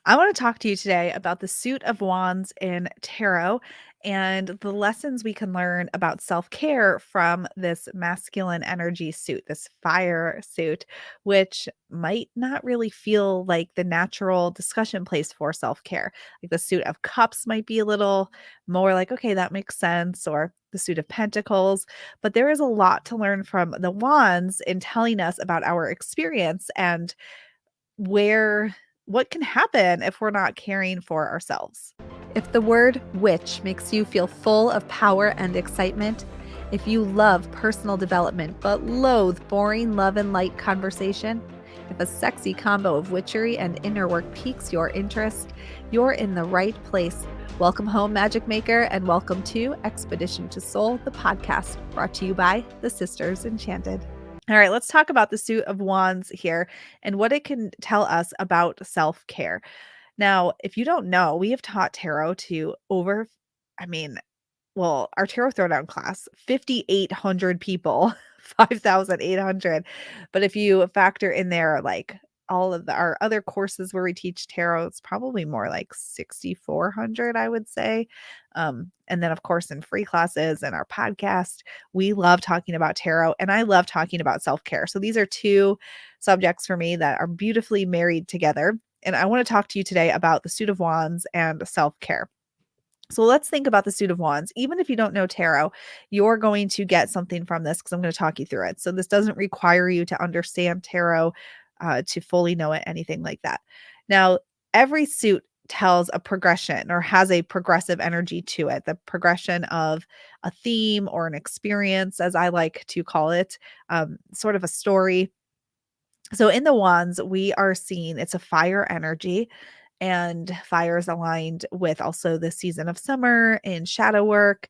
I want to talk to you today about the suit of wands in tarot and the lessons we can learn about self care from this masculine energy suit, this fire suit, which might not really feel like the natural discussion place for self care. Like the suit of cups might be a little more like, okay, that makes sense, or the suit of pentacles. But there is a lot to learn from the wands in telling us about our experience and where what can happen if we're not caring for ourselves. If the word witch makes you feel full of power and excitement, if you love personal development but loathe boring love and light conversation, if a sexy combo of witchery and inner work piques your interest, you're in the right place. Welcome home, Magic Maker, and welcome to Expedition to Soul, the podcast brought to you by the Sisters Enchanted. All right, let's talk about the suit of wands here and what it can tell us about self-care. Now, if you don't know, we have taught tarot to over I mean, well, our tarot throwdown class, 5,800 people, 5,800. But if you factor in there like all of our other courses where we teach tarot, it's probably more like 6,400, I would say. And then, of course, in free classes and our podcast, we love talking about tarot and I love talking about self care. So these are two subjects for me that are beautifully married together. And I want to talk to you today about the suit of wands and self care. So let's think about the suit of wands. Even if you don't know tarot, you're going to get something from this because I'm going to talk you through it. So this doesn't require you to understand tarot to fully know it, anything like that. Now, every suit tells a progression or has a progressive energy to it, the progression of a theme or an experience, as I like to call it, sort of a story. So in the wands, we are seeing it's a fire energy, and fire is aligned with also the season of summer and shadow work.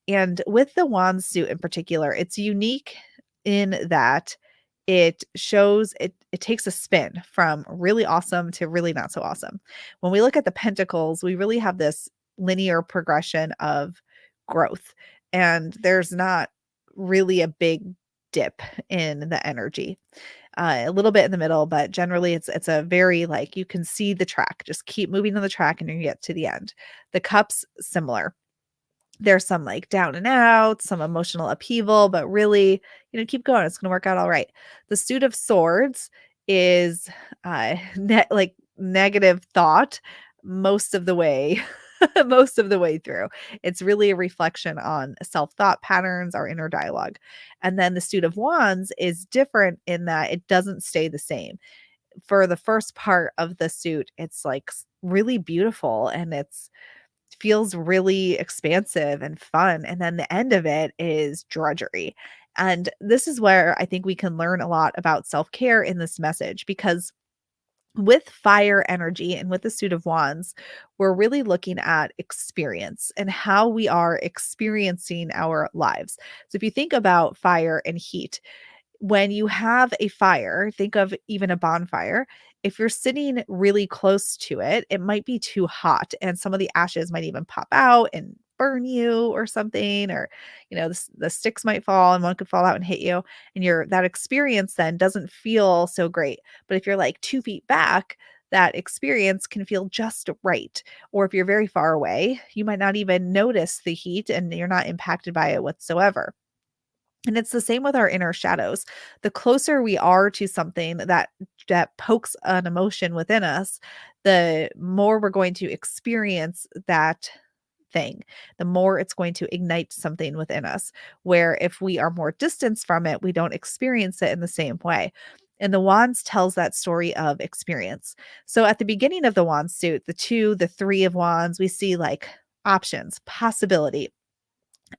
And with the wand suit in particular, it's unique in that it takes a spin from really awesome to really not so awesome. When we look at the pentacles, we really have this linear progression of growth, and there's not really a big dip in the energy. A little bit in the middle, but generally it's a very like you can see the track. Just keep moving on the track and you get to the end. The cups similar. There's some like down and out, some emotional upheaval, but really, keep going. It's going to work out all right. The suit of swords is like negative thought most of the way most of the way through. It's really a reflection on self-thought patterns, our inner dialogue. And then the suit of wands is different in that it doesn't stay the same. For the first part of the suit, it's like really beautiful and it's feels really expansive and fun. And then the end of it is drudgery. And this is where I think we can learn a lot about self care in this message because with fire energy and with the suit of wands, we're really looking at experience and how we are experiencing our lives. So if you think about fire and heat, when you have a fire, think of even a bonfire. If you're sitting really close to it, it might be too hot and some of the ashes might even pop out and burn you or something, or the sticks might fall and one could fall out and hit you, and your that experience then doesn't feel so great. But if you're like 2 feet back, that experience can feel just right. Or if you're very far away, you might not even notice the heat and you're not impacted by it whatsoever. And it's the same with our inner shadows. The closer we are to something that pokes an emotion within us, the more we're going to experience that thing, the more it's going to ignite something within us. Where if we are more distanced from it, we don't experience it in the same way. And the wands tells that story of experience. So at the beginning of the wand suit, the three of wands, we see like options, possibility,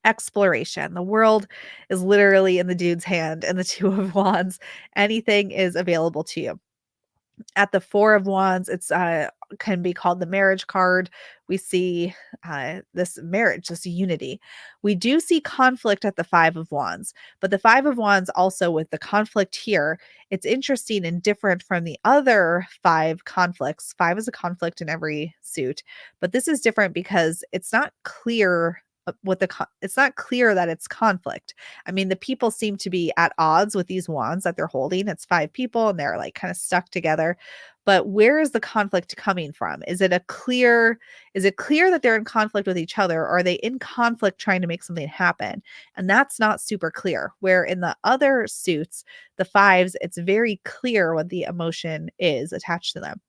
exploration. The world is literally in the dude's hand and the two of wands. Anything is available to you. At the four of wands, it's can be called the marriage card. We see this marriage, this unity. We do see conflict at the five of wands, but the five of wands also with the conflict here, it's interesting and different from the other five conflicts. Five is a conflict in every suit, but this is different because it's not clear it's not clear that it's conflict. I mean, the people seem to be at odds with these wands that they're holding. It's five people and they're like kind of stuck together. But where is the conflict coming from? Is it clear that they're in conflict with each other, or are they in conflict trying to make something happen? And that's not super clear. Where in the other suits, the fives, it's very clear what the emotion is attached to them.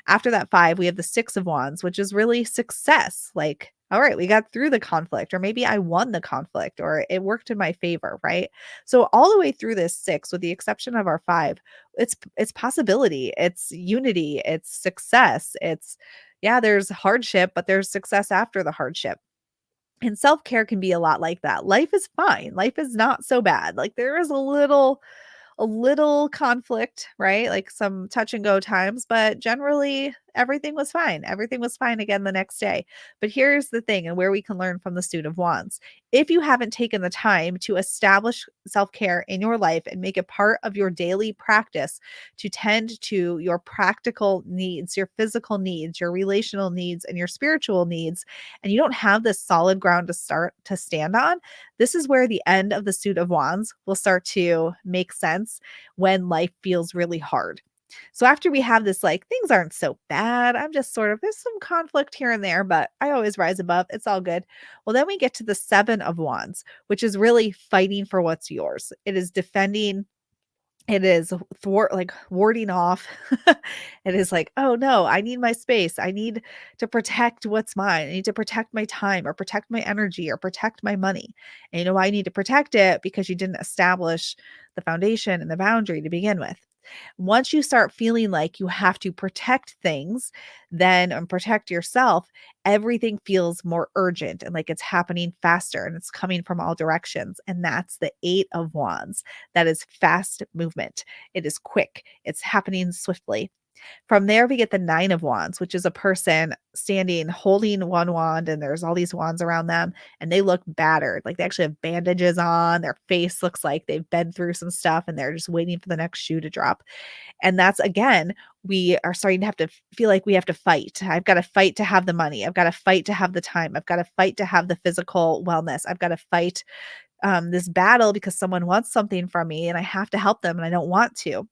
After that 5, we have the 6 of wands, which is really success. Like, all right, we got through the conflict, or maybe I won the conflict, or it worked in my favor, right? So all the way through this 6, with the exception of our 5, it's possibility, it's unity, it's success, it's yeah, there's hardship, but there's success after the hardship. And self-care can be a lot like that. Life is fine. Life is not so bad. Like there is a little conflict, right? Like some touch and go times, but generally everything was fine. Everything was fine again the next day. But here's the thing, and where we can learn from the Suit of Wands. If you haven't taken the time to establish self care in your life and make it part of your daily practice to tend to your practical needs, your physical needs, your relational needs, and your spiritual needs, and you don't have this solid ground to start to stand on, this is where the end of the Suit of Wands will start to make sense when life feels really hard. So after we have this, like, things aren't so bad. I'm just sort of, there's some conflict here and there, but I always rise above. It's all good. Well, then we get to the 7 of Wands, which is really fighting for what's yours. It is defending, it is like warding off. It is like, oh no, I need my space. I need to protect what's mine. I need to protect my time or protect my energy or protect my money. And you know why I need to protect it? Because you didn't establish the foundation and the boundary to begin with. Once you start feeling like you have to protect things, then and protect yourself, everything feels more urgent and like it's happening faster and it's coming from all directions. And that's the 8 of Wands. That is fast movement. It is quick. It's happening swiftly. From there, we get the 9 of Wands, which is a person standing holding one wand, and there's all these wands around them, and they look battered. Like they actually have bandages on. Their face looks like they've been through some stuff, and they're just waiting for the next shoe to drop. And that's again, we are starting to have to feel like we have to fight. I've got to fight to have the money. I've got to fight to have the time. I've got to fight to have the physical wellness. I've got to fight this battle because someone wants something from me, and I have to help them, and I don't want to.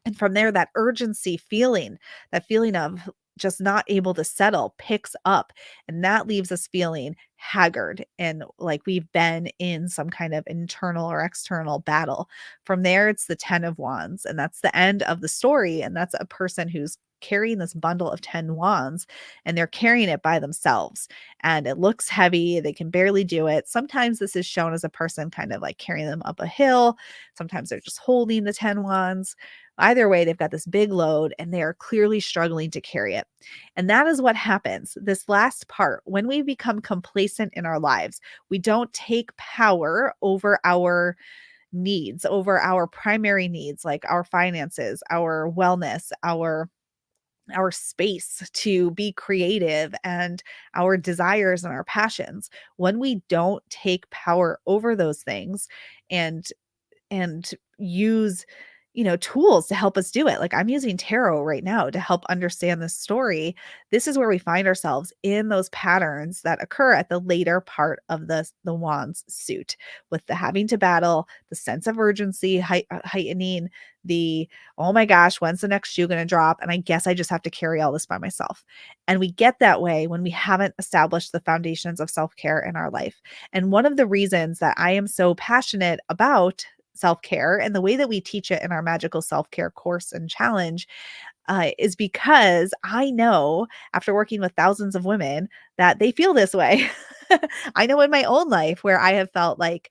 And from there, that urgency feeling, that feeling of just not able to settle picks up. And that leaves us feeling haggard and like we've been in some kind of internal or external battle. From there, it's the 10 of Wands. And that's the end of the story. And that's a person who's carrying this bundle of 10 wands, and they're carrying it by themselves, and it looks heavy. They can barely do it. Sometimes this is shown as a person kind of like carrying them up a hill. Sometimes they're just holding the 10 wands. Either way, they've got this big load and they are clearly struggling to carry it. And that is what happens. This last part, when we become complacent in our lives, we don't take power over our needs, over our primary needs, like our finances, our wellness, our space to be creative, and our desires and our passions. When we don't take power over those things and use, tools to help us do it. Like I'm using tarot right now to help understand this story. This is where we find ourselves in those patterns that occur at the later part of the wands suit, with the having to battle, the sense of urgency heightening, the oh my gosh, when's the next shoe going to drop? And I guess I just have to carry all this by myself. And we get that way when we haven't established the foundations of self-care in our life. And one of the reasons that I am so passionate about self care and the way that we teach it in our magical self care course and challenge is because I know after working with thousands of women that they feel this way. I know in my own life where I have felt like,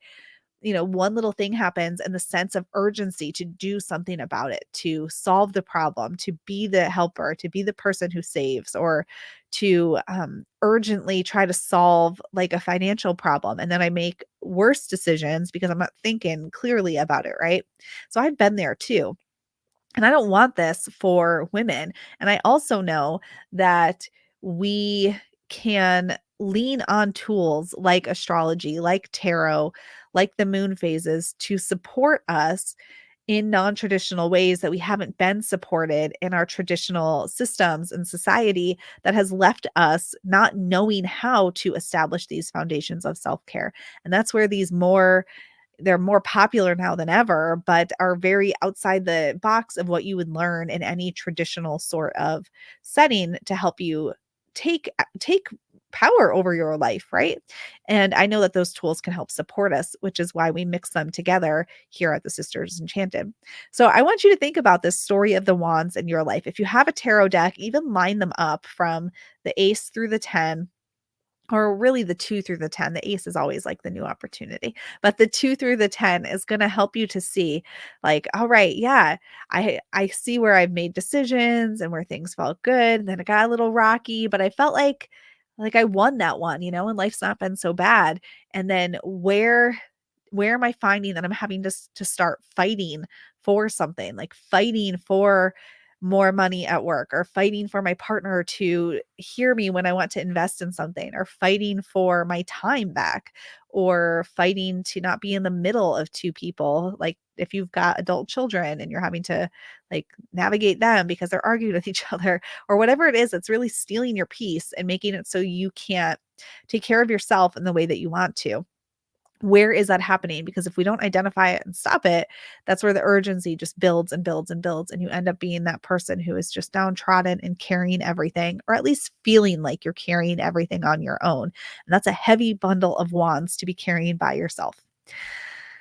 one little thing happens and the sense of urgency to do something about it, to solve the problem, to be the helper, to be the person who saves, or to urgently try to solve like a financial problem. And then I make worse decisions because I'm not thinking clearly about it. Right. So I've been there too. And I don't want this for women. And I also know that we can lean on tools like astrology, like tarot, like the moon phases to support us in non-traditional ways that we haven't been supported in our traditional systems and society, that has left us not knowing how to establish these foundations of self-care. And that's where these more they're more popular now than ever, but are very outside the box of what you would learn in any traditional sort of setting to help you take power over your life, right? And I know that those tools can help support us, which is why we mix them together here at the Sisters Enchanted. So I want you to think about this story of the wands in your life. If you have a tarot deck, even line them up from the ace through the 10, or really the 2 through the 10. The ace is always like the new opportunity, but the 2 through the 10 is going to help you to see like, all right, yeah, I see where I've made decisions and where things felt good, and then it got a little rocky, but I felt like I won that one, and life's not been so bad. And then where am I finding that I'm having to start fighting for something, like fighting for more money at work, or fighting for my partner to hear me when I want to invest in something, or fighting for my time back, or fighting to not be in the middle of two people. Like if you've got adult children and you're having to like navigate them because they're arguing with each other, or whatever it is that's really stealing your peace and making it so you can't take care of yourself in the way that you want to. Where is that happening? Because if we don't identify it and stop it, that's where the urgency just builds and builds and builds. And you end up being that person who is just downtrodden and carrying everything, or at least feeling like you're carrying everything on your own. And that's a heavy bundle of wands to be carrying by yourself.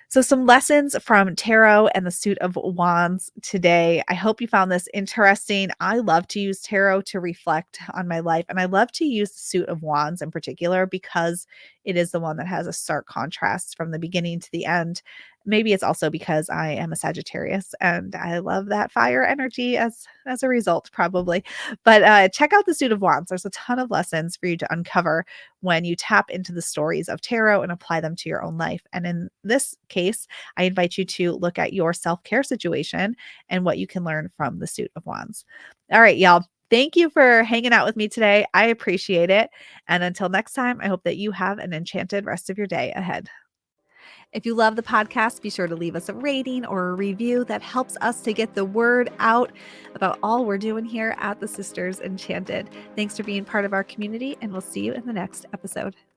So, some lessons from tarot and the suit of wands today. I hope you found this interesting. I love to use tarot to reflect on my life, and I love to use the suit of wands in particular because it is the one that has a stark contrast from the beginning to the end. Maybe it's also because I am a Sagittarius and I love that fire energy as a result, probably. But check out the suit of wands. There's a ton of lessons for you to uncover when you tap into the stories of tarot and apply them to your own life. And in this case, I invite you to look at your self care situation and what you can learn from the suit of wands. All right, y'all. Thank you for hanging out with me today. I appreciate it. And until next time, I hope that you have an enchanted rest of your day ahead. If you love the podcast, be sure to leave us a rating or a review. That helps us to get the word out about all we're doing here at the Sisters Enchanted. Thanks for being part of our community, and we'll see you in the next episode.